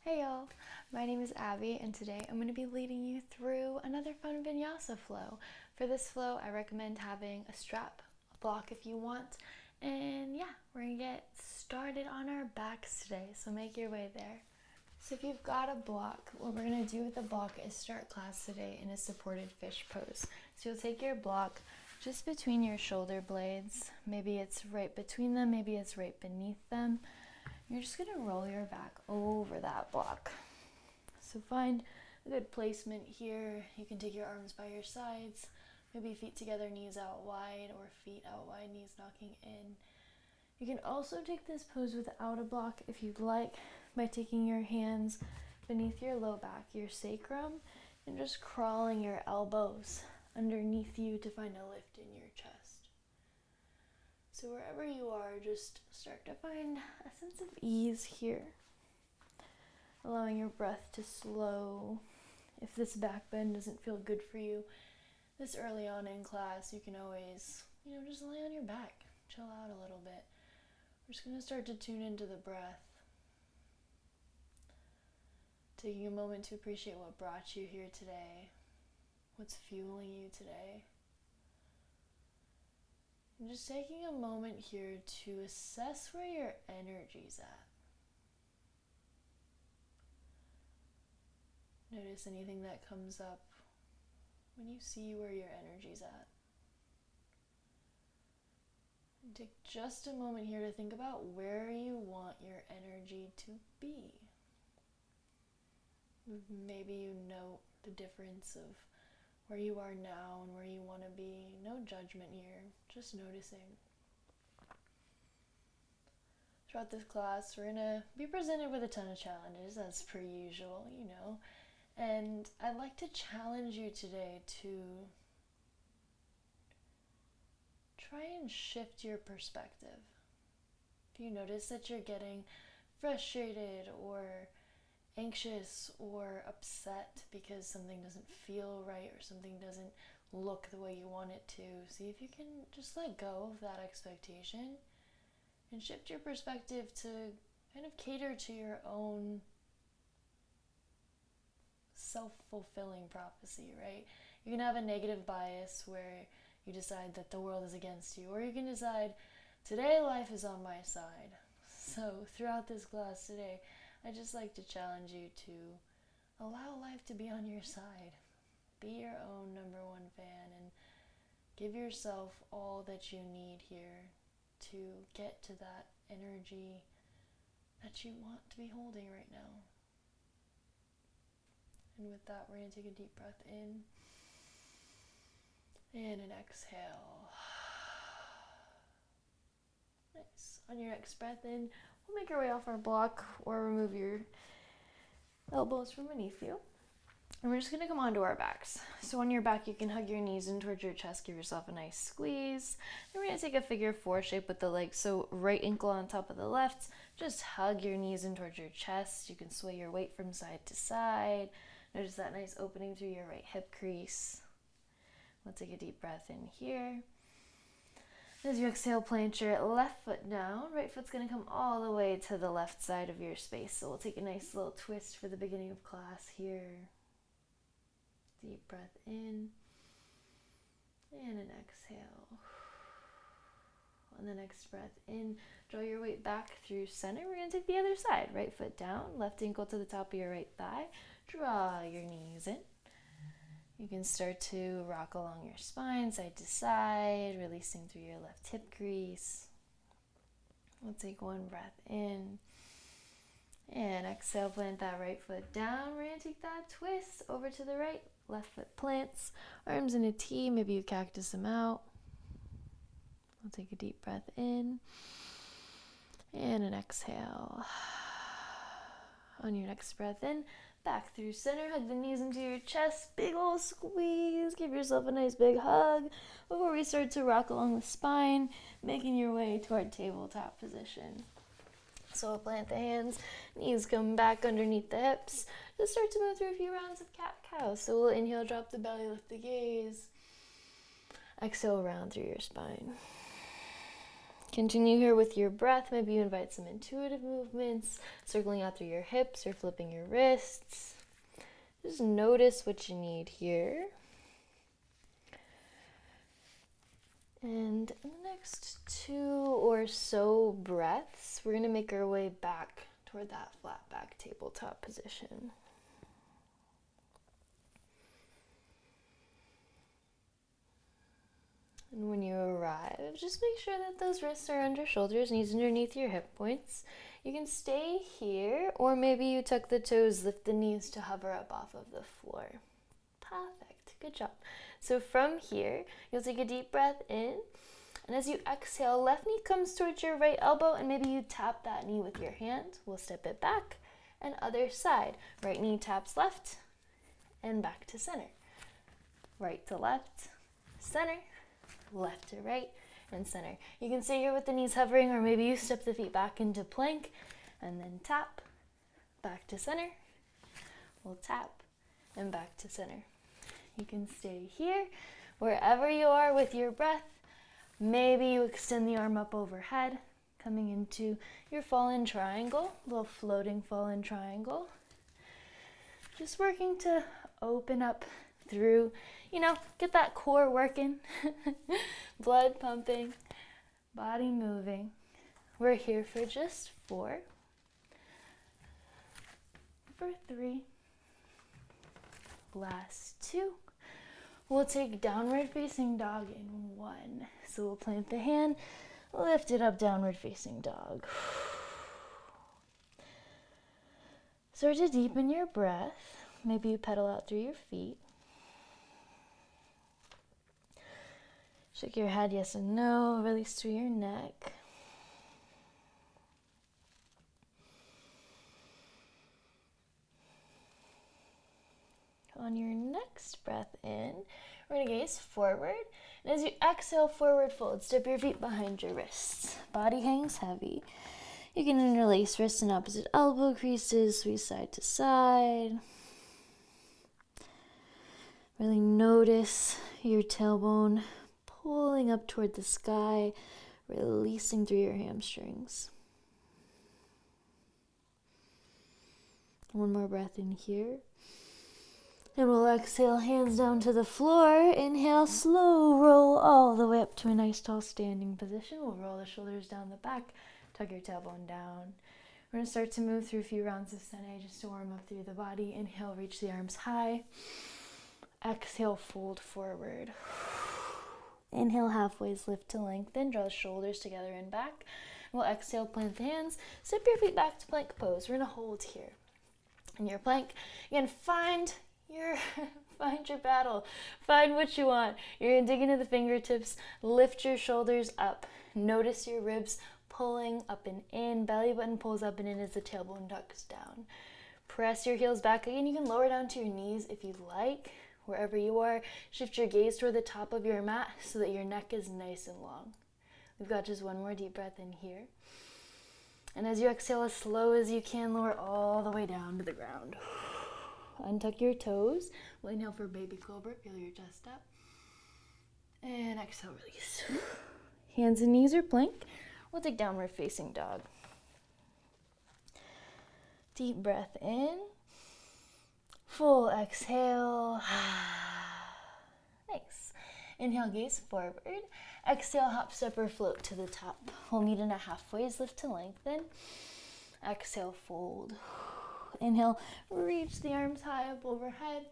Hey y'all, my name is Abby and today I'm going to be leading you through another fun Vinyasa flow. For this flow, I recommend having a strap, a block if you want, and yeah, we're going to get started on our backs today, so make your way there. So if you've got a block, what we're going to do with the block is start class today in a supported fish pose. So you'll take your block just between your shoulder blades, maybe it's right between them, maybe it's right beneath them. You're just going to roll your back over that block. So find a good placement here. You can take your arms by your sides, maybe feet together, knees out wide, or feet out wide, knees knocking in. You can also take this pose without a block if you'd like by taking your hands beneath your low back, your sacrum, and just crawling your elbows underneath you to find a lift in your chest. So wherever you are, just start to find a sense of ease here. Allowing your breath to slow. If this back bend doesn't feel good for you this early on in class, you can always, just lay on your back. Chill out a little bit. We're just going to start to tune into the breath. Taking a moment to appreciate what brought you here today. What's fueling you today. And just taking a moment here to assess where your energy's at. Notice anything that comes up when you see where your energy's at. And take just a moment here to think about where you want your energy to be. Maybe you note the difference of where you are now and where you want to be. No judgment here, just noticing. Throughout this class, we're going to be presented with a ton of challenges, as per usual, And I'd like to challenge you today to try and shift your perspective. If you notice that you're getting frustrated or anxious or upset because something doesn't feel right or something doesn't look the way you want it to, see if you can just let go of that expectation and shift your perspective to kind of cater to your own self-fulfilling prophecy, right? You can have a negative bias where you decide that the world is against you, or you can decide, today life is on my side. So throughout this class today, I'd just like to challenge you to allow life to be on your side. Be your own number one fan and give yourself all that you need here to get to that energy that you want to be holding right now. And with that, we're going to take a deep breath in and an exhale. Nice. On your next breath in, we'll make our way off our block or remove your elbows from beneath you. And we're just going to come onto our backs. So on your back, you can hug your knees in towards your chest, give yourself a nice squeeze. And we're going to take a figure four shape with the legs. So right ankle on top of the left, just hug your knees in towards your chest. You can sway your weight from side to side. Notice that nice opening through your right hip crease. We'll take a deep breath in here. As you exhale, plant your left foot down. Right foot's going to come all the way to the left side of your space. So we'll take a nice little twist for the beginning of class here. Deep breath in and an exhale. On the next breath in, draw your weight back through center. We're going to take the other side. Right foot down, left ankle to the top of your right thigh. Draw your knees in. You can start to rock along your spine, side to side, releasing through your left hip crease. We'll take one breath in. And exhale, plant that right foot down. We're going to take that twist over to the right. Left foot plants, arms in a T, maybe you cactus them out. We'll take a deep breath in and an exhale. On your next breath in, back through center, hug the knees into your chest, big ol' squeeze, give yourself a nice big hug before we start to rock along the spine, making your way toward tabletop position. So we'll plant the hands, knees come back underneath the hips. Just start to move through a few rounds of cat-cow. So we'll inhale, drop the belly, lift the gaze. Exhale, round through your spine. Continue here with your breath. Maybe you invite some intuitive movements, circling out through your hips or flipping your wrists. Just notice what you need here. And in the next 2 or so breaths, we're going to make our way back toward that flat back tabletop position. And when you arrive, just make sure that those wrists are under shoulders, knees underneath your hip points. You can stay here, or maybe you tuck the toes, lift the knees to hover up off of the floor. Perfect. Good job. So from here, you'll take a deep breath in, and as you exhale, left knee comes towards your right elbow, and maybe you tap that knee with your hand. We'll step it back, and other side. Right knee taps left, and back to center. Right to left, center. Left to right, and center. You can stay here with the knees hovering, or maybe you step the feet back into plank and then tap, back to center. We'll tap and back to center. You can stay here, wherever you are with your breath. Maybe you extend the arm up overhead, coming into your fallen triangle, little floating fallen triangle. Just working to open up through, get that core working, blood pumping, body moving. We're here for just 4, for 3, last 2. We'll take downward facing dog in 1. So we'll plant the hand, lift it up, downward facing dog. Start to deepen your breath. Maybe you pedal out through your feet. Shake your head yes and no, release through your neck. On your next breath in, we're going to gaze forward. And as you exhale, forward fold. Step your feet behind your wrists. Body hangs heavy. You can interlace wrists and opposite elbow creases, sweep side to side. Really notice your tailbone pulling up toward the sky, releasing through your hamstrings. One more breath in here. And we'll exhale, hands down to the floor. Inhale, slow roll all the way up to a nice tall standing position. We'll roll the shoulders down the back, tuck your tailbone down. We're going to start to move through a few rounds of Sene just to warm up through the body. Inhale, reach the arms high. Exhale, fold forward. Inhale, halfways lift to lengthen. Draw the shoulders together and back. We'll exhale, plant the hands. Step your feet back to plank pose. We're going to hold here. In your plank, again, find your battle. Find what you want. You're going to dig into the fingertips. Lift your shoulders up. Notice your ribs pulling up and in. Belly button pulls up and in as the tailbone tucks down. Press your heels back. Again, you can lower down to your knees if you'd like. Wherever you are, shift your gaze toward the top of your mat so that your neck is nice and long. We've got just one more deep breath in here. And as you exhale as slow as you can, lower all the way down to the ground. Untuck your toes. We'll inhale for baby cobra. Feel your chest up. And exhale, release. Hands and knees are plank. We'll take downward facing dog. Deep breath in. Full exhale. Nice. Inhale, gaze forward. Exhale, hop, step, or float to the top. We'll meet in a halfways lift to lengthen. Exhale, fold. Inhale, reach the arms high up overhead.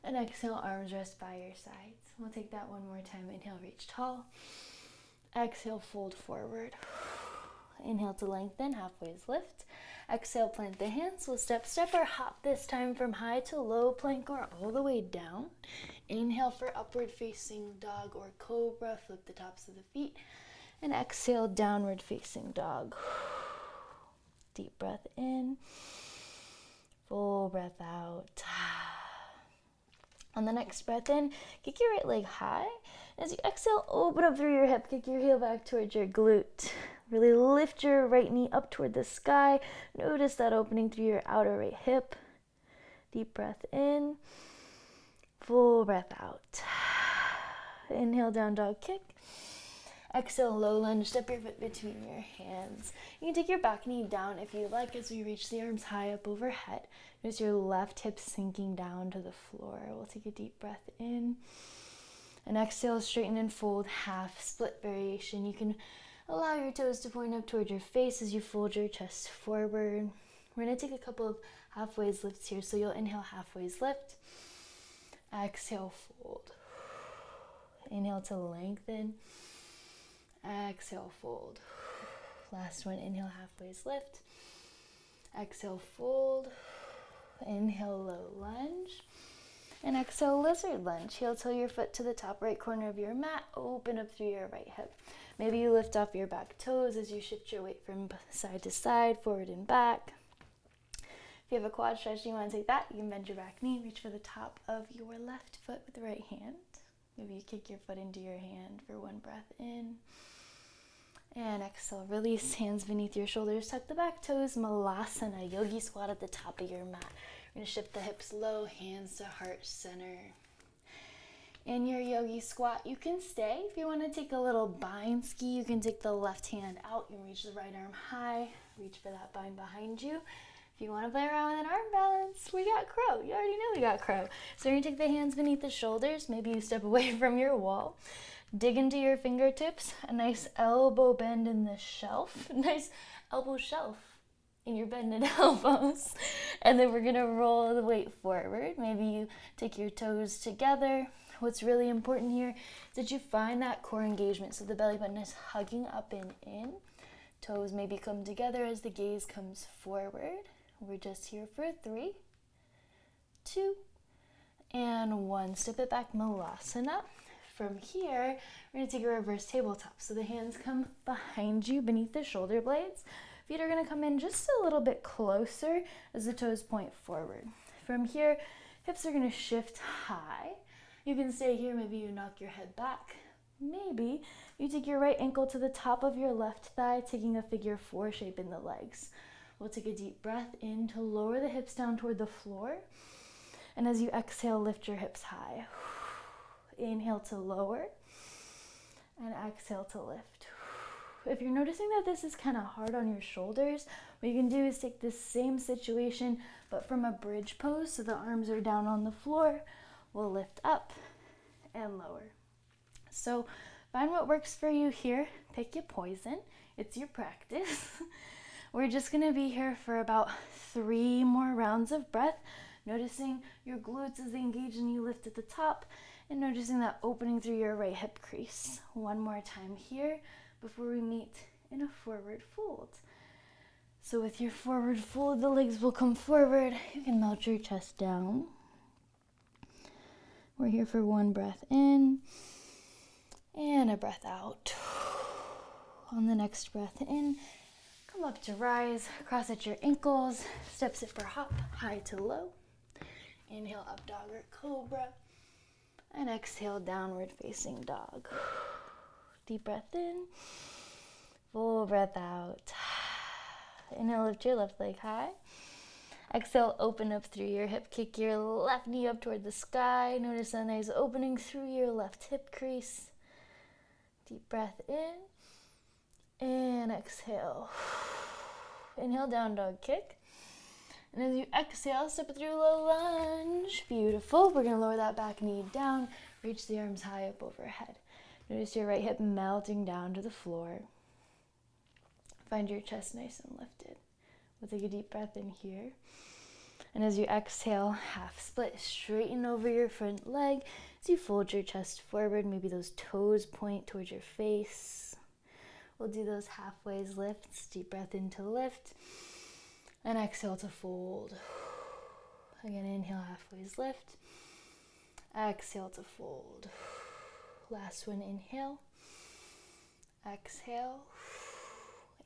And exhale, arms rest by your sides. We'll take that one more time. Inhale, reach tall. Exhale, fold forward. Inhale to lengthen, halfways lift. Exhale, plant the hands. We'll step, or hop this time from high to low plank or all the way down. Inhale for upward facing dog or cobra. Flip the tops of the feet. And exhale, downward facing dog. Deep breath in. Full breath out. On the next breath in, kick your right leg high. As you exhale, open up through your hip. Kick your heel back towards your glute. Really lift your right knee up toward the sky. Notice that opening through your outer right hip. Deep breath in. Full breath out. Inhale, down dog kick. Exhale, low lunge, step your foot between your hands. You can take your back knee down if you like as we reach the arms high up overhead. Notice your left hip sinking down to the floor. We'll take a deep breath in. And exhale, straighten and fold, half split variation. You can allow your toes to point up toward your face as you fold your chest forward. We're going to take a couple of halfway lifts here. So you'll inhale, halfway lift. Exhale, fold. Inhale to lengthen. Exhale, fold. Last one, inhale, halfway lift. Exhale, fold. Inhale, low lunge. And exhale, lizard lunge. Heel toe your foot to the top right corner of your mat. Open up through your right hip. Maybe you lift off your back toes as you shift your weight from side to side, forward and back. If you have a quad stretch, you want to take that. You can bend your back knee, reach for the top of your left foot with the right hand. Maybe you kick your foot into your hand for one breath in. And exhale, release, hands beneath your shoulders, tuck the back toes, Malasana, yogi squat at the top of your mat. We're going to shift the hips low, hands to heart center. In your yogi squat, you can stay. If you want to take a little bind ski, you can take the left hand out. You can reach the right arm high, reach for that bind behind you. If you want to play around with an arm balance, we got crow. You already know we got crow. So you're going to take the hands beneath the shoulders. Maybe you step away from your wall. Dig into your fingertips, a nice elbow bend in the shelf, nice elbow shelf in your bended elbows. And then we're gonna roll the weight forward. Maybe you take your toes together. What's really important here is that you find that core engagement. So the belly button is hugging up and in. Toes maybe come together as the gaze comes forward. We're just here for 3, 2, and 1. Step it back, Malasana. From here, we're going to take a reverse tabletop. So the hands come behind you beneath the shoulder blades. Feet are going to come in just a little bit closer as the toes point forward. From here, hips are going to shift high. You can stay here. Maybe you knock your head back. Maybe you take your right ankle to the top of your left thigh, taking a figure 4 shape in the legs. We'll take a deep breath in to lower the hips down toward the floor. And as you exhale, lift your hips high. Inhale to lower and exhale to lift. If you're noticing that this is kind of hard on your shoulders, what you can do is take this same situation but from a bridge pose, so the arms are down on the floor. We'll lift up and lower. So find what works for you here. Pick your poison. It's your practice. We're just going to be here for about 3 more rounds of breath, noticing your glutes as they engage and you lift at the top, and noticing that opening through your right hip crease. One more time here before we meet in a forward fold. So with your forward fold, the legs will come forward. You can melt your chest down. We're here for 1 breath in and a breath out. On the next breath in, come up to rise, cross at your ankles, step, sit for hop, high to low. Inhale, up dog or cobra. And exhale, downward facing dog. Deep breath in, full breath out. Inhale, lift your left leg high. Exhale, open up through your hip, kick your left knee up toward the sky. Notice a nice opening through your left hip crease. Deep breath in, and exhale. Inhale, down dog kick. And as you exhale, step it through low lunge. Beautiful. We're going to lower that back knee down. Reach the arms high up overhead. Notice your right hip melting down to the floor. Find your chest nice and lifted. We'll take a deep breath in here. And as you exhale, half split, straighten over your front leg. As you fold your chest forward, maybe those toes point towards your face. We'll do those halfway lifts. Deep breath in to lift. And exhale to fold. Again, inhale, halfway lift. Exhale to fold. Last one, inhale. Exhale.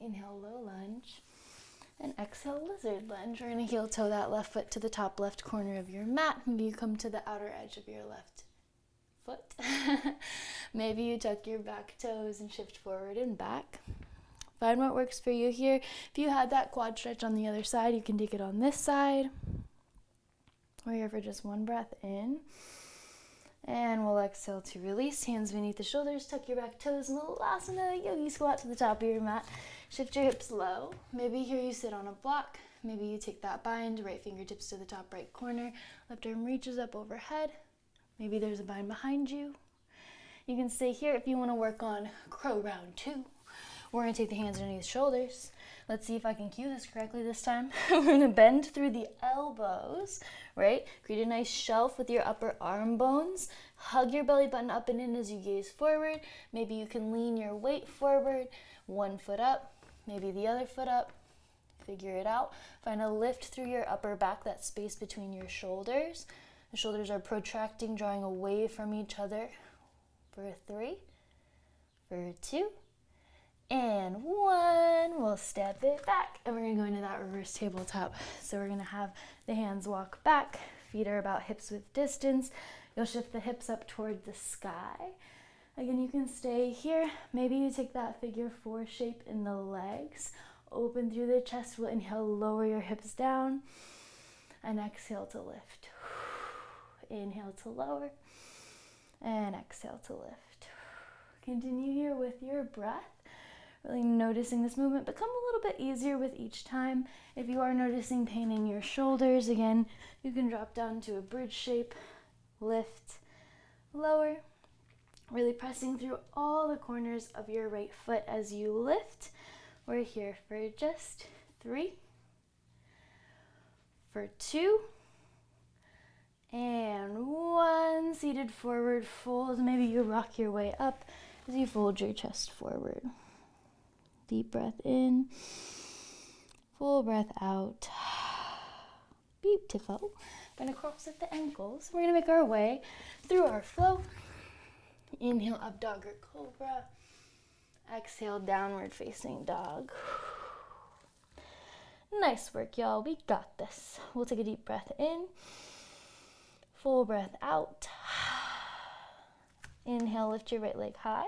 Inhale, low lunge. And exhale, lizard lunge. We're going to heel toe that left foot to the top left corner of your mat. Maybe you come to the outer edge of your left foot. Maybe you tuck your back toes and shift forward and back. Find what works for you here. If you had that quad stretch on the other side, you can take it on this side. We're here for just 1 breath in And we'll exhale to release. Hands beneath the shoulders, tuck your back toes, Malasana, yogi squat to the top of your mat. Shift your hips low. Maybe here you sit on a block. Maybe you take that bind, right fingertips to the top right corner. Left arm reaches up overhead. Maybe there's a bind behind you. You can stay here if you want to work on crow round 2. We're going to take the hands underneath the shoulders. Let's see if I can cue this correctly this time. We're going to bend through the elbows, right? Create a nice shelf with your upper arm bones. Hug your belly button up and in as you gaze forward. Maybe you can lean your weight forward. One foot up, maybe the other foot up. Figure it out. Find a lift through your upper back, that space between your shoulders. The shoulders are protracting, drawing away from each other. For 3, for 2, and 1. We'll step it back, and we're going to go into that reverse tabletop. So we're going to have the hands walk back, feet are about hips width distance. You'll shift the hips up toward the sky. Again, you can stay here. Maybe you take that figure 4 shape in the legs. Open through the chest. We'll inhale, lower your hips down, and exhale to lift. Inhale to lower, and exhale to lift. Continue here with your breath. Really noticing this movement become a little bit easier with each time. If you are noticing pain in your shoulders, again, you can drop down to a bridge shape, lift, lower, really pressing through all the corners of your right foot as you lift. We're here for just 3, for 2, and 1. Seated forward fold. Maybe you rock your way up as you fold your chest forward. Deep breath in, full breath out. Beautiful. We're going to cross at the ankles. We're going to make our way through our flow. Inhale, up dog or cobra. Exhale, downward facing dog. Nice work, y'all. We got this. We'll take a deep breath in. Full breath out. Inhale, lift your right leg high.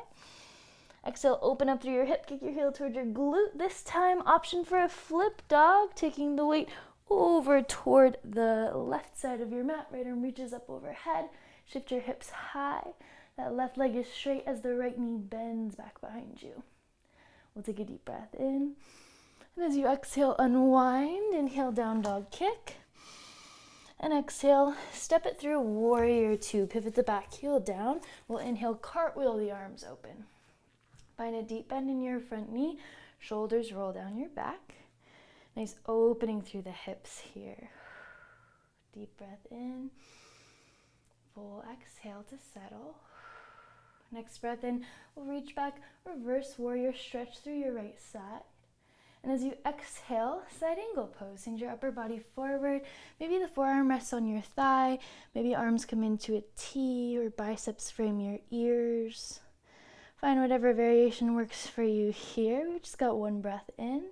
Exhale, open up through your hip, kick your heel toward your glute. This time, option for a flip dog, taking the weight over toward the left side of your mat. Right arm reaches up overhead. Shift your hips high. That left leg is straight as the right knee bends back behind you. We'll take a deep breath in. And as you exhale, unwind. Inhale, down dog kick. And exhale, step it through warrior 2. Pivot the back heel down. We'll inhale, cartwheel the arms open. Find a deep bend in your front knee. Shoulders roll down your back. Nice opening through the hips here. Deep breath in. Full exhale to settle. Next breath in, we'll reach back, reverse warrior, stretch through your right side. And as you exhale, side angle pose. Send your upper body forward. Maybe the forearm rests on your thigh. Maybe arms come into a T or biceps frame your ears. Find whatever variation works for you here. We've just got 1 breath in.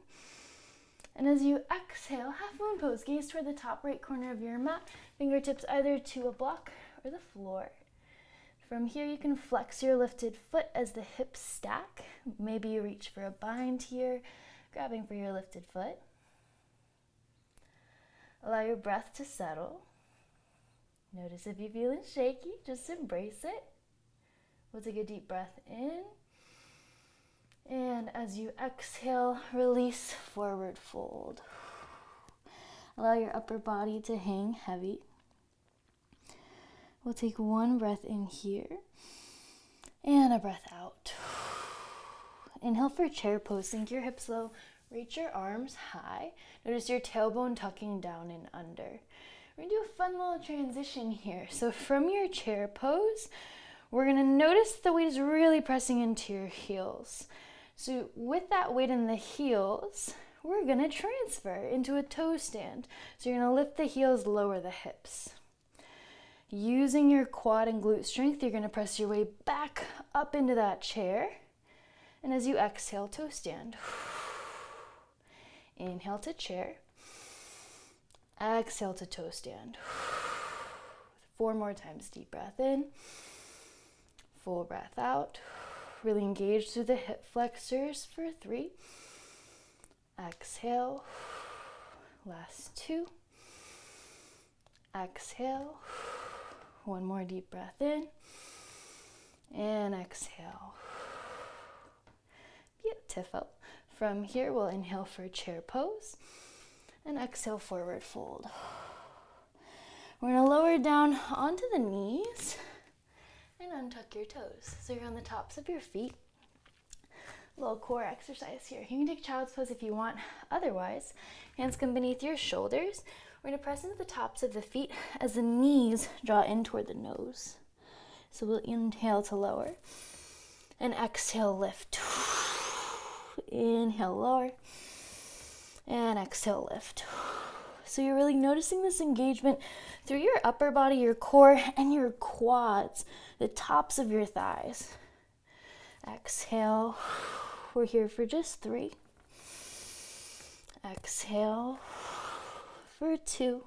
And as you exhale, half moon pose. Gaze toward the top right corner of your mat. Fingertips either to a block or the floor. From here, you can flex your lifted foot as the hips stack. Maybe you reach for a bind here, grabbing for your lifted foot. Allow your breath to settle. Notice if you're feeling shaky, just embrace it. We'll take a deep breath in. And as you exhale, release, forward fold. Allow your upper body to hang heavy. We'll take 1 breath in here and a breath out. Inhale for chair pose. Sink your hips low. Reach your arms high. Notice your tailbone tucking down and under. We're going to do a fun little transition here. So from your chair pose, we're going to notice the weight is really pressing into your heels. So with that weight in the heels, we're going to transfer into a toe stand. So you're going to lift the heels, lower the hips. Using your quad and glute strength, you're going to press your way back up into that chair. And as you exhale, toe stand. Inhale to chair. Exhale to toe stand. 4 more times. Deep breath in. Full breath out. Really engage through the hip flexors for 3. Exhale. Last 2. Exhale. One more deep breath in. And exhale. Beautiful. From here, we'll inhale for chair pose. And exhale, forward fold. We're going to lower down onto the knees and untuck your toes. So you're on the tops of your feet. Little core exercise here. You can take child's pose if you want. Otherwise, hands come beneath your shoulders. We're going to press into the tops of the feet as the knees draw in toward the nose. So we'll inhale to lower. And exhale, lift. Inhale, lower. And exhale, lift. So you're really noticing this engagement through your upper body, your core, and your quads, the tops of your thighs. Exhale. We're here for just 3. Exhale for 2.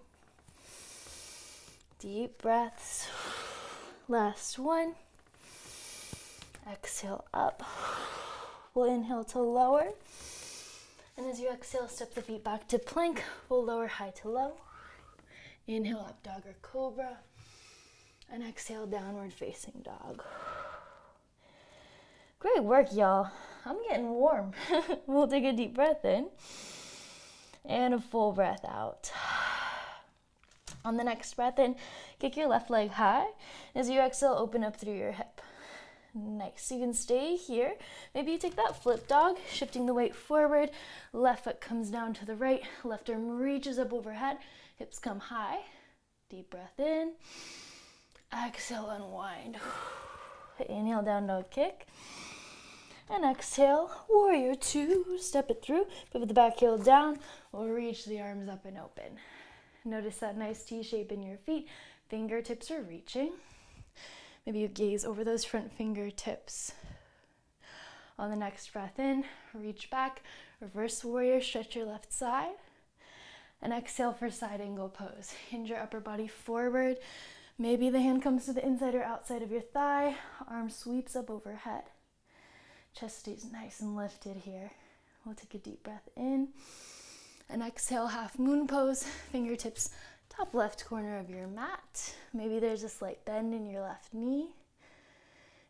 Deep breaths. Last one. Exhale up. We'll inhale to lower. And as you exhale, step the feet back to plank. We'll lower high to low. Inhale, up dog or cobra. And exhale, downward facing dog. Great work, y'all. I'm getting warm. We'll take a deep breath in. And a full breath out. On the next breath in, kick your left leg high. As you exhale, open up through your hip. Nice. You can stay here. Maybe you take that flip dog, shifting the weight forward. Left foot comes down to the right. Left arm reaches up overhead. Hips come high. Deep breath in. Exhale, unwind. Inhale, down dog kick. And exhale, warrior 2. Step it through. Pivot the back heel down. We'll reach the arms up and open. Notice that nice T shape in your feet. Fingertips are reaching. Maybe you gaze over those front fingertips. On the next breath in, reach back, reverse warrior, stretch your left side. And exhale for side angle pose. Hinge your upper body forward. Maybe the hand comes to the inside or outside of your thigh. Arm sweeps up overhead. Chest stays nice and lifted here. We'll take a deep breath in. And exhale, half moon pose. Fingertips top left corner of your mat. Maybe there's a slight bend in your left knee.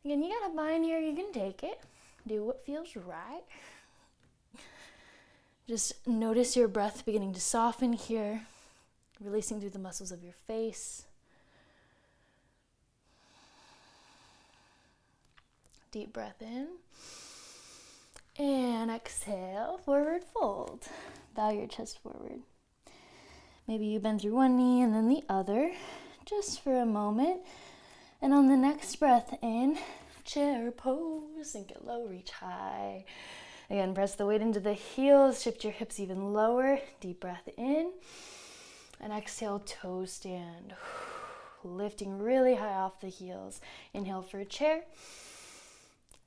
Again, you got a bind here, you can take it. Do what feels right. Just notice your breath beginning to soften here, releasing through the muscles of your face. Deep breath in. And exhale, forward fold. Bow your chest forward. Maybe you bend through one knee and then the other, just for a moment. And on the next breath in, chair pose, sink it low, reach high. Again, press the weight into the heels, shift your hips even lower. Deep breath in. And exhale, toe stand. Lifting really high off the heels. Inhale for a chair.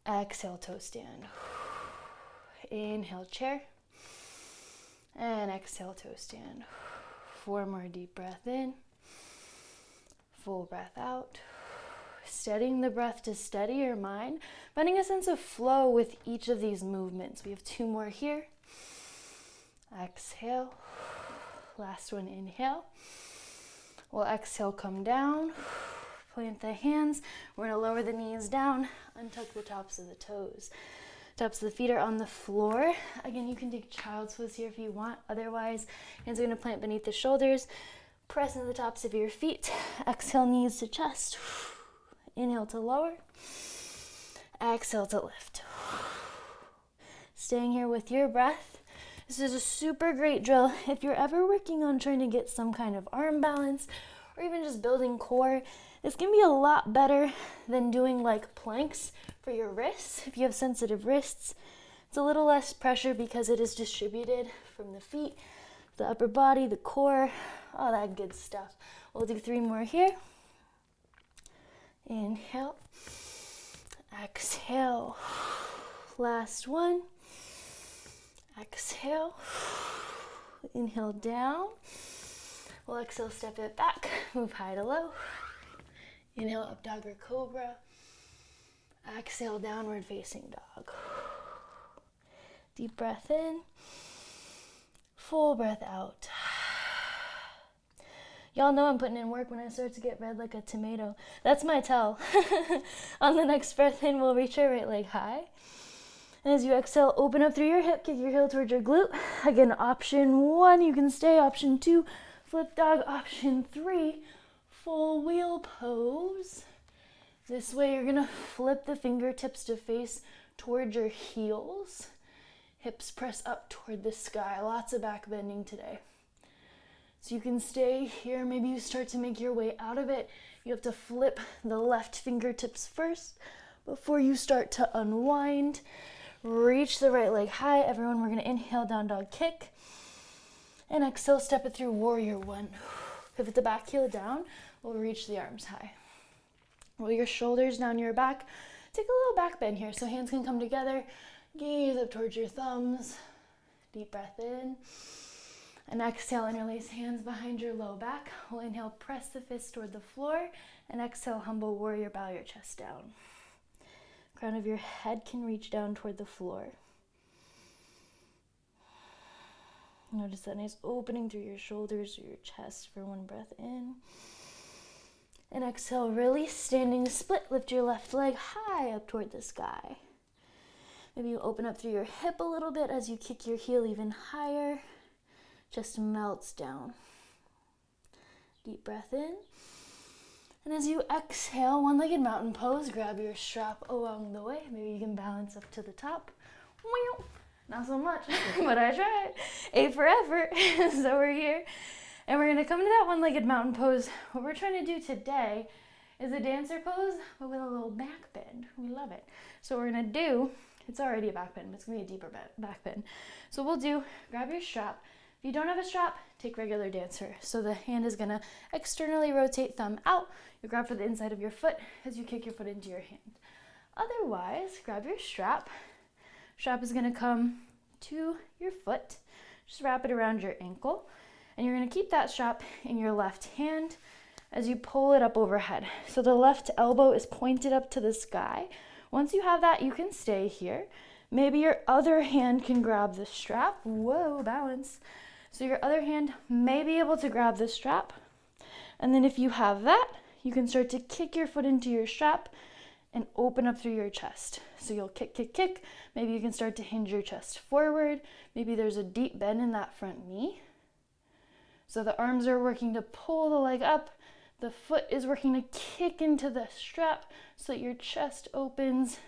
Exhale, toe stand. Inhale, chair. And exhale, toe stand. 4 more deep breath in. Full breath out. Steadying the breath to steady your mind, finding a sense of flow with each of these movements. We have 2 more here. Exhale. Last one, inhale. We'll exhale, come down. Plant the hands. We're going to lower the knees down. Untuck the tops of the toes. Tops of the feet are on the floor. Again, you can take child's pose here if you want. Otherwise, hands are going to plant beneath the shoulders. Press into the tops of your feet. Exhale, knees to chest. Inhale to lower. Exhale to lift. Staying here with your breath. This is a super great drill if you're ever working on trying to get some kind of arm balance or even just building core. This can be a lot better than doing like planks for your wrists. If you have sensitive wrists, it's a little less pressure because it is distributed from the feet, the upper body, the core, all that good stuff. We'll do 3 more here. Inhale. Exhale. Last one. Exhale. Inhale down. We'll exhale, step it back. Move high to low. Inhale, up dog or cobra. Exhale, downward facing dog. Deep breath in. Full breath out. Y'all know I'm putting in work when I start to get red like a tomato. That's my tell. On the next breath in, we'll reach our right leg high. And as you exhale, open up through your hip, kick your heel towards your glute. Again, option 1, you can stay. Option 2, flip dog. Option 3, full wheel pose. This way you're gonna flip the fingertips to face towards your heels. Hips press up toward the sky. Lots of back bending today. So you can stay here. Maybe you start to make your way out of it. You have to flip the left fingertips first before you start to unwind. Reach the right leg high. Everyone, we're gonna inhale, down dog kick. And exhale, step it through, warrior 1. Pivot the back heel down. We'll reach the arms high. Roll your shoulders down your back. Take a little back bend here so hands can come together. Gaze up towards your thumbs. Deep breath in. And exhale, interlace hands behind your low back. We'll inhale, press the fist toward the floor. And exhale, humble warrior, bow your chest down. Crown of your head can reach down toward the floor. Notice that nice opening through your shoulders or your chest for 1 breath in. And exhale, release, standing split. Lift your left leg high up toward the sky. Maybe you open up through your hip a little bit as you kick your heel even higher. Just melts down. Deep breath in. And as you exhale, one-legged mountain pose, grab your strap along the way. Maybe you can balance up to the top. Not so much, but I tried. A for effort. So we're here. And we're gonna come to that one-legged mountain pose. What we're trying to do today is a dancer pose, but with a little back bend. We love it. So what we're gonna do, it's already a back bend, but it's gonna be a deeper back bend. So we'll do, grab your strap. If you don't have a strap, take regular dancer. So the hand is gonna externally rotate, thumb out. You grab for the inside of your foot as you kick your foot into your hand. Otherwise, grab your strap. Strap is gonna come to your foot. Just wrap it around your ankle. And you're gonna keep that strap in your left hand as you pull it up overhead. So the left elbow is pointed up to the sky. Once you have that, you can stay here. Maybe your other hand can grab the strap. Whoa, balance. So your other hand may be able to grab the strap. And then if you have that, you can start to kick your foot into your strap and open up through your chest. So you'll kick, kick, kick. Maybe you can start to hinge your chest forward. Maybe there's a deep bend in that front knee. So the arms are working to pull the leg up. The foot is working to kick into the strap so that your chest opens.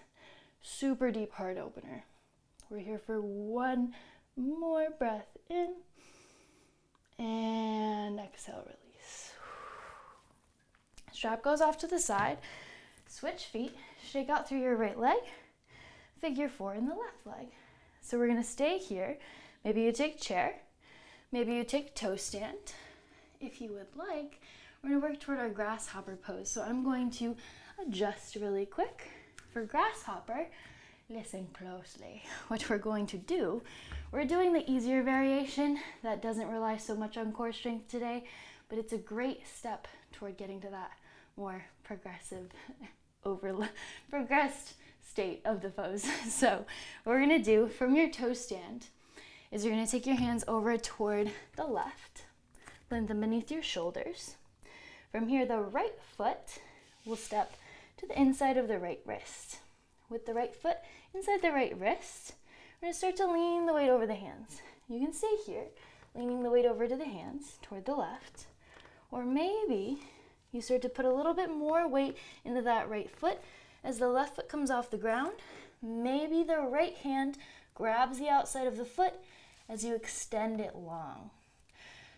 Super deep heart opener. We're here for 1 more breath in. And exhale, release. Strap goes off to the side. Switch feet. Shake out through your right leg. Figure 4 in the left leg. So we're gonna stay here. Maybe you take chair. Maybe you take toe stand. If you would like, we're gonna work toward our grasshopper pose. So I'm going to adjust really quick. For grasshopper, listen closely. What we're going to do, we're doing the easier variation that doesn't rely so much on core strength today, but it's a great step toward getting to that more progressed state of the pose. So what we're gonna do from your toe stand is you're gonna take your hands over toward the left, blend them beneath your shoulders. From here, the right foot will step to the inside of the right wrist. With the right foot inside the right wrist, we're gonna start to lean the weight over the hands. You can stay here, leaning the weight over to the hands toward the left, or maybe you start to put a little bit more weight into that right foot. As the left foot comes off the ground, maybe the right hand grabs the outside of the foot as you extend it long.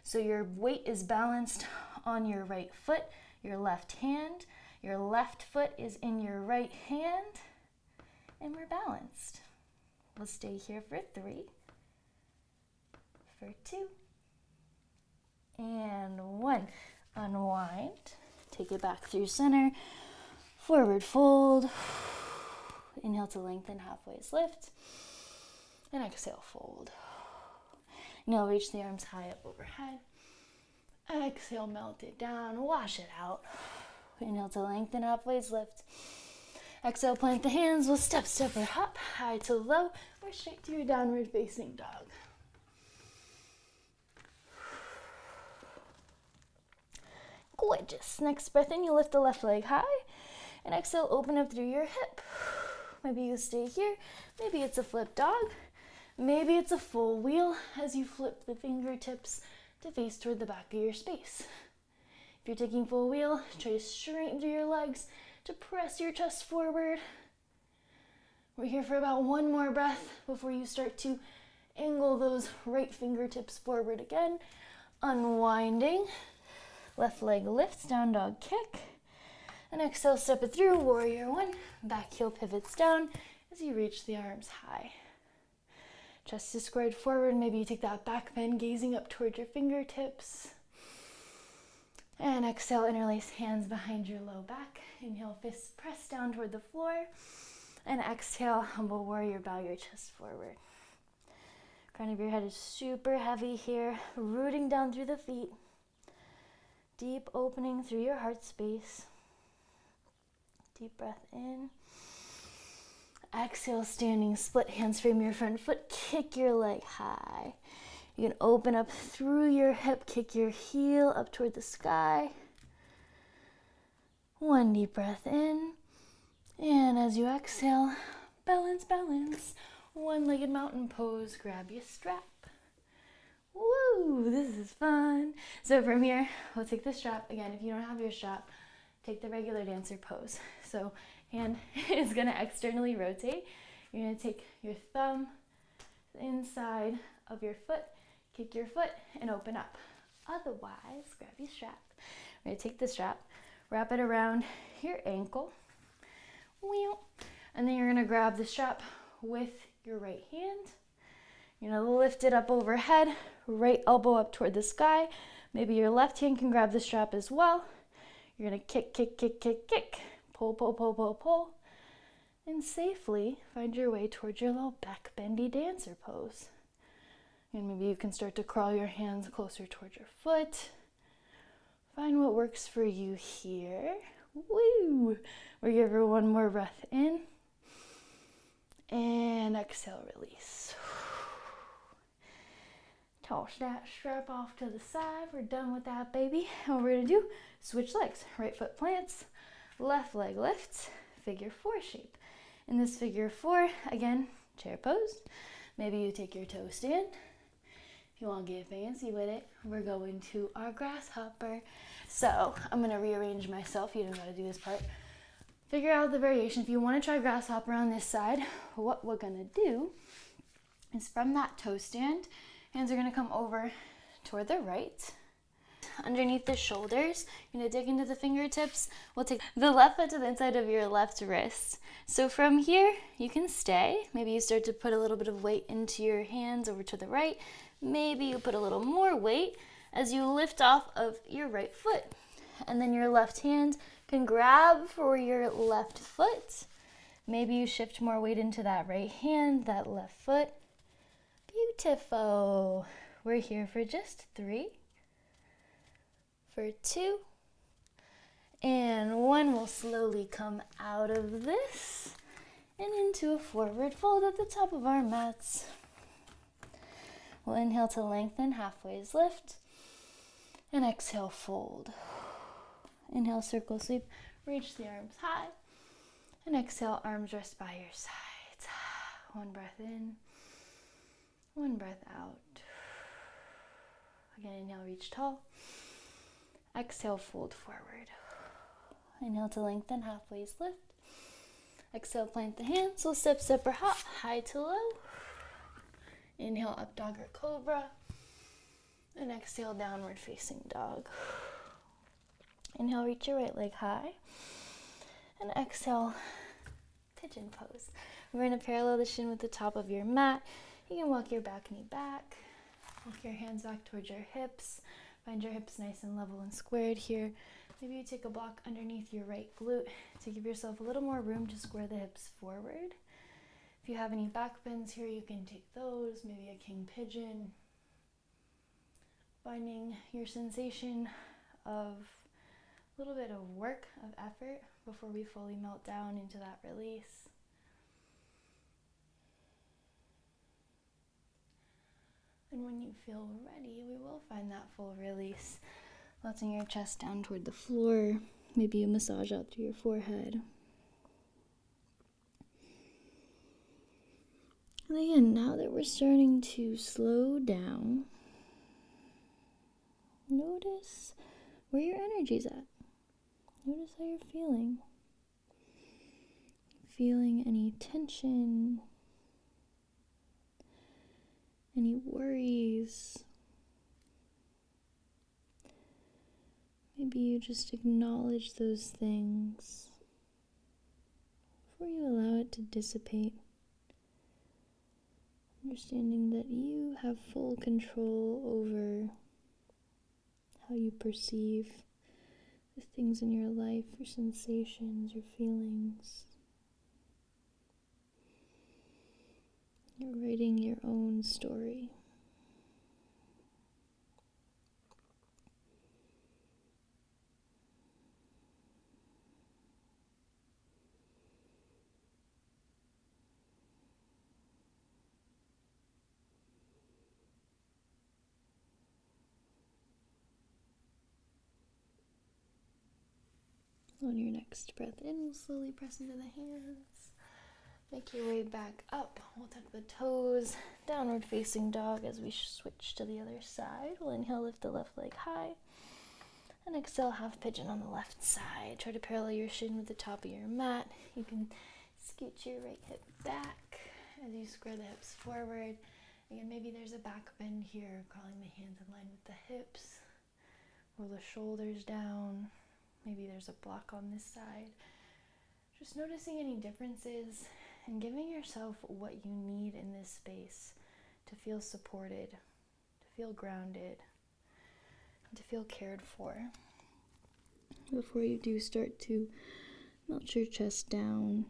So your weight is balanced on your right foot, your left hand. Your left foot is in your right hand, and we're balanced. We'll stay here for 3, for 2, and 1. Unwind. Take it back through center. Forward fold. Inhale to lengthen, halfways lift. And exhale, fold. Now reach the arms high up overhead. Exhale, melt it down, wash it out. Inhale to lengthen, halfways lift. Exhale, plant the hands. We'll step, or hop, high to low, or straight to your downward facing dog. wedges. Next breath in, you lift the left leg high. And exhale, open up through your hip. Maybe you stay here. Maybe it's a flip dog. Maybe it's a full wheel as you flip the fingertips to face toward the back of your space. If you're taking full wheel, try to straighten through your legs to press your chest forward. We're here for about one more breath before you start to angle those right fingertips forward again. Unwinding. Left leg lifts, down dog kick. And exhale, step it through, warrior one. Back heel pivots down as you reach the arms high. Chest is squared forward. Maybe you take that back bend, gazing up towards your fingertips. And exhale, interlace hands behind your low back. Inhale, fists press down toward the floor. And exhale, humble warrior, bow your chest forward. Crown of your head is super heavy here, rooting down through the feet. Deep opening through your heart space. Deep breath in. Exhale, standing, split hands, frame your front foot, kick your leg high. You can open up through your hip, kick your heel up toward the sky. One deep breath in. And as you exhale, balance, balance. One-legged mountain pose, grab your strap. Woo, this is fun. So from here, we'll take the strap. Again, if you don't have your strap, take the regular dancer pose. So hand is gonna externally rotate. You're gonna take your thumb inside of your foot, kick your foot, and open up. Otherwise, grab your strap. We're gonna take the strap, wrap it around your ankle, and then you're gonna grab the strap with your right hand. You're gonna lift it up overhead, right elbow up toward the sky. Maybe your left hand can grab the strap as well. You're gonna kick, kick, kick, kick, kick, pull, pull, pull, pull, pull, and safely find your way towards your little back bendy dancer pose. And maybe you can start to crawl your hands closer towards your foot. Find what works for you here. Woo! We'll give her one more breath in. And exhale, release. Toss that strap off to the side. We're done with that, baby. And what we're gonna do, switch legs. Right foot plants, left leg lifts, figure four shape. In this figure four, again, chair pose. Maybe you take your toe stand. If you want to get fancy with it, we're going to our grasshopper. So I'm gonna rearrange myself. You don't gotta do this part. Figure out the variation. If you want to try grasshopper on this side, what we're gonna do is from that toe stand, hands are gonna come over toward the right. Underneath the shoulders, you're gonna dig into the fingertips. We'll take the left foot to the inside of your left wrist. So from here, you can stay. Maybe you start to put a little bit of weight into your hands over to the right. Maybe you put a little more weight as you lift off of your right foot. And then your left hand can grab for your left foot. Maybe you shift more weight into that right hand, that left foot. Beautiful. We're here for just 3, for 2, and 1. We'll slowly come out of this and into a forward fold at the top of our mats. We'll inhale to lengthen, halfway's lift, and exhale, fold. Inhale, circle sweep, reach the arms high, and exhale, arms rest by your sides. One breath in, one breath out. Again, inhale, reach tall. Exhale, fold forward. Inhale to lengthen, halfway's lift. Exhale, plant the hands. So step, step, or hop, high to low. Inhale, up dog or cobra. And exhale, downward facing dog. Inhale, reach your right leg high. And exhale, pigeon pose. We're going to parallel the shin with the top of your mat. You can walk your back knee back. Walk your hands back towards your hips. Find your hips nice and level and squared here. Maybe you take a block underneath your right glute to give yourself a little more room to square the hips forward. If you have any back bends here, you can take those, maybe a king pigeon. Finding your sensation of a little bit of work, of effort, before we fully melt down into that release. And when you feel ready, we will find that full release. Letting your chest down toward the floor. Maybe a massage out through your forehead. And again, now that we're starting to slow down, notice where your energy's at. Notice how you're feeling. Feeling any tension, any worries. Maybe you just acknowledge those things before you allow it to dissipate. Understanding that you have full control over how you perceive the things in your life, your sensations, your feelings. You're writing your own story. On your next breath in, we'll slowly press into the hands. Make your way back up. We'll tuck the toes, downward facing dog as we switch to the other side. We'll inhale, lift the left leg high. And exhale, half pigeon on the left side. Try to parallel your shin with the top of your mat. You can scoot your right hip back as you square the hips forward. Again, maybe there's a back bend here, crawling the hands in line with the hips. Roll the shoulders down. Maybe there's a block on this side. Just noticing any differences and giving yourself what you need in this space to feel supported, to feel grounded, and to feel cared for. Before you do start to melt your chest down,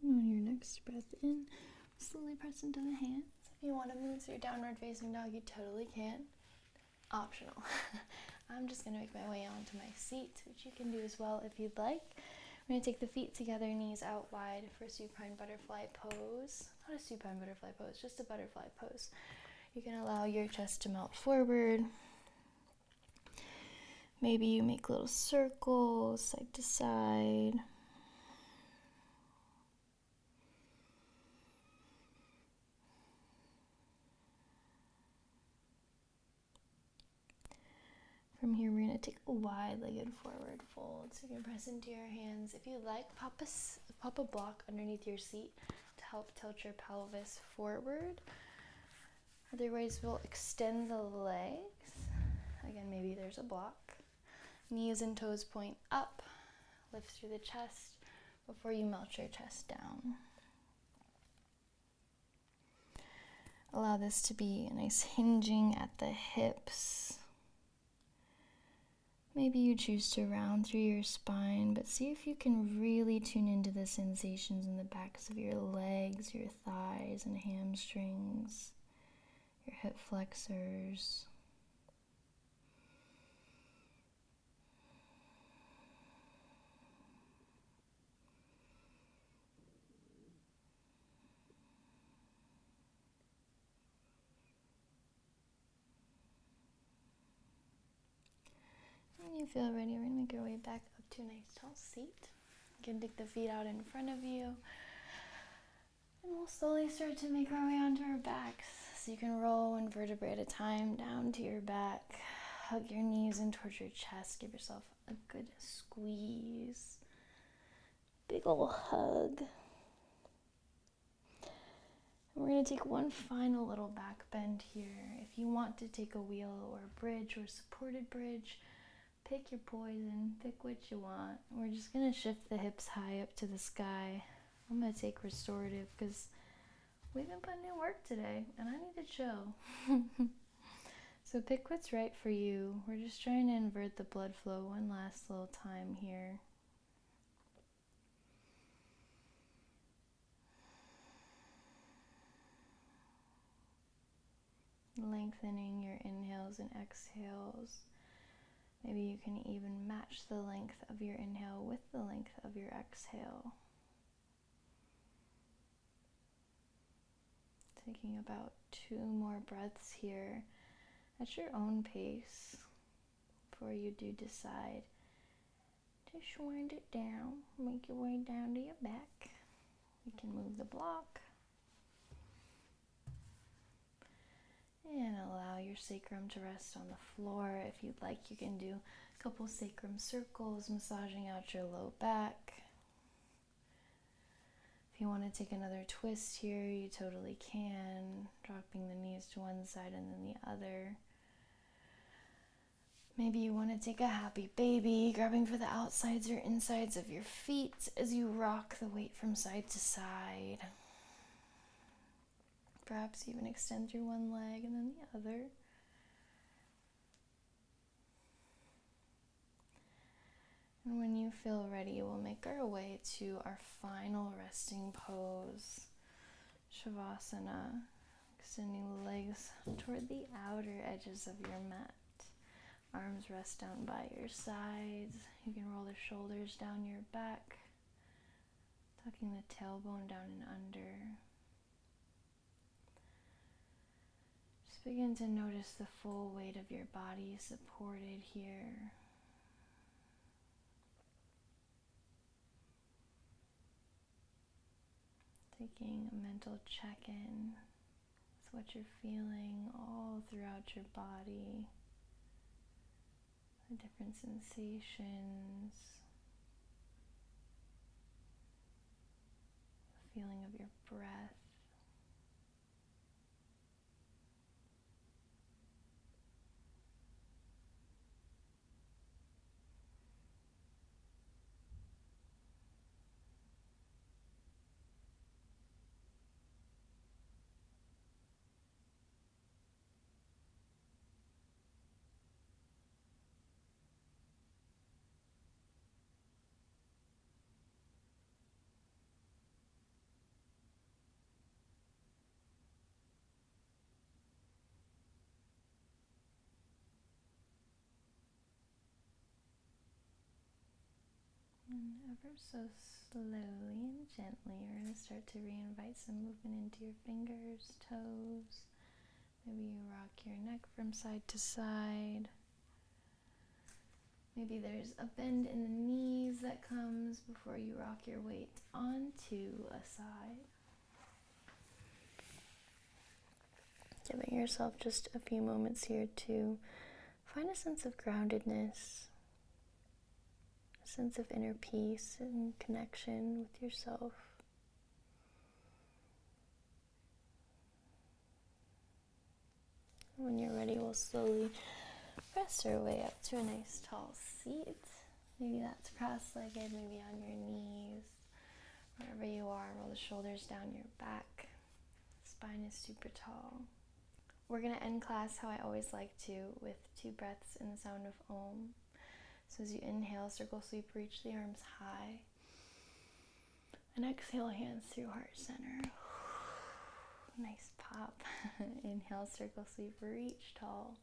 and on your next breath in, slowly press into the hands. If you want to move through downward facing dog, you totally can. Optional. I'm just going to make my way onto my seat, which you can do as well if you'd like. We're going to take the feet together, knees out wide for supine butterfly pose. Not a supine butterfly pose, just a butterfly pose. You can allow your chest to melt forward. Maybe you make little circles side to side. From here, we're going to take a wide-legged forward fold. So you can press into your hands. If you like, pop a block underneath your seat to help tilt your pelvis forward. Otherwise, we'll extend the legs. Again, maybe there's a block. Knees and toes point up. Lift through the chest before you melt your chest down. Allow this to be a nice hinging at the hips. Maybe you choose to round through your spine, but see if you can really tune into the sensations in the backs of your legs, your thighs and hamstrings, your hip flexors. When you feel ready, we're going to make our way back up to a nice tall seat. You can take the feet out in front of you. And we'll slowly start to make our way onto our backs. So you can roll one vertebrae at a time down to your back. Hug your knees in towards your chest. Give yourself a good squeeze. Big ol' hug. And we're going to take one final little back bend here. If you want to take a wheel or a bridge or supported bridge, pick your poison, pick what you want. We're just going to shift the hips high up to the sky. I'm going to take restorative because we've been putting in work today, and I need to chill. So pick what's right for you. We're just trying to invert the blood flow one last little time here. Lengthening your inhales and exhales. Maybe you can even match the length of your inhale with the length of your exhale. Taking about 2 more breaths here at your own pace before you do decide to wind it down. Make your way down to your back. You can move the block and allow your sacrum to rest on the floor. If you'd like, you can do a couple sacrum circles, massaging out your low back. If you want to take another twist here, you totally can, dropping the knees to one side and then the other. Maybe you want to take a happy baby, grabbing for the outsides or insides of your feet as you rock the weight from side to side. Perhaps even extend through one leg and then the other. And when you feel ready, we'll make our way to our final resting pose, Shavasana, extending the legs toward the outer edges of your mat. Arms rest down by your sides. You can roll the shoulders down your back, tucking the tailbone down and under. Just begin to notice the full weight of your body supported here. Taking a mental check-in with what you're feeling all throughout your body, the different sensations, the feeling of your breath. And ever so slowly and gently, we're going to start to reinvite some movement into your fingers, toes. Maybe you rock your neck from side to side. Maybe there's a bend in the knees that comes before you rock your weight onto a side. Giving yourself just a few moments here to find a sense of groundedness, a sense of inner peace and connection with yourself. When you're ready, we'll slowly press our way up to a nice tall seat. Maybe that's cross-legged, maybe on your knees. Wherever you are, roll the shoulders down your back. Spine is super tall. We're going to end class how I always like to, with 2 breaths in the sound of Om. So as you inhale, circle sweep, reach the arms high. And exhale, hands through heart center. Nice pop. Inhale, circle sweep, reach tall.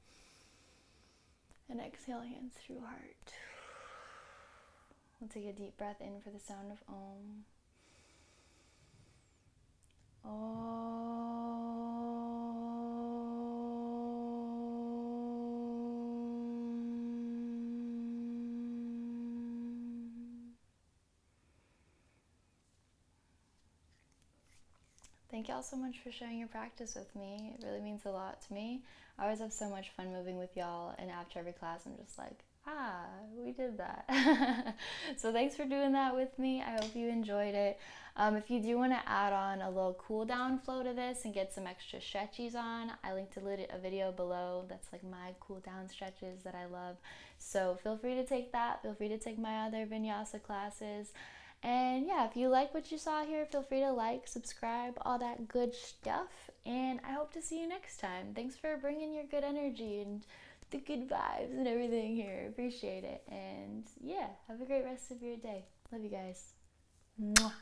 And exhale, hands through heart. We'll take a deep breath in for the sound of Om. Thank y'all so much for sharing your practice with me. It really means a lot to me. I always have so much fun moving with y'all, and after every class I'm just like, we did that. So thanks for doing that with me. I hope you enjoyed it. If you do want to add on a little cool down flow to this and get some extra stretchies on, I linked a video below that's like my cool down stretches that I love. So feel free to take that. Feel free to take my other Vinyasa classes. And yeah, if you like what you saw here, feel free to like, subscribe, all that good stuff. And I hope to see you next time. Thanks for bringing your good energy and the good vibes and everything here. Appreciate it. And yeah, have a great rest of your day. Love you guys. Mwah.